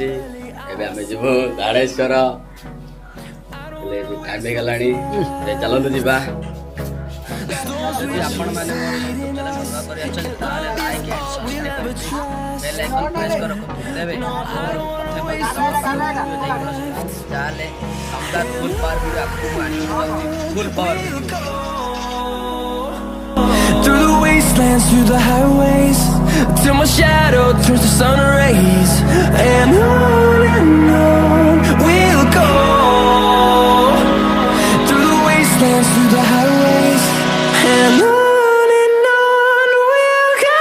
ଅଛି ଏବେ ଆମେ ଯିବୁ ଧାଡେଶ୍ୱର ହେଲେ ଟାଇମ୍ ହେଇଗଲାଣି ଚାଲନ୍ତୁ ଯିବା। ଯଦି ଆପଣମାନେ through the wastelands, through the highways, till my shadow turns to sun rays, and on we'll go. Through the wastelands, through the highways, and on we'll go.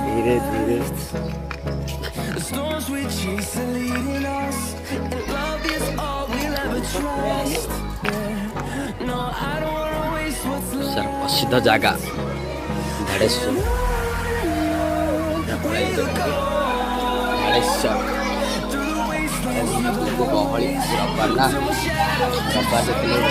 धीरे धीरे सर प्रसिद्ध जगह धाडेश्वर गहली रविवार ना रविवार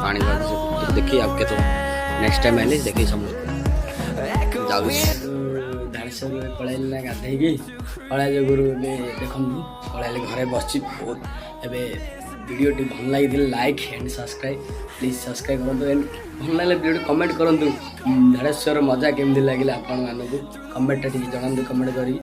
पानी देखिए आपके तो नेक्स्ट टाइम आइले देखिए सब जाऊ धाडेश्वर पढ़ाइल ना गाधेगी पढ़ाई गुरु देखु पढ़ाइले घरे बस एबे वीडियो टी भल लगी like and subscribe please subscribe करूँ एंड भल लगे वीडियो कमेंट करूँ धाडेश्वर मजा केमती लगे आपण मानक कमेंट टी जनातु कमेंट करी।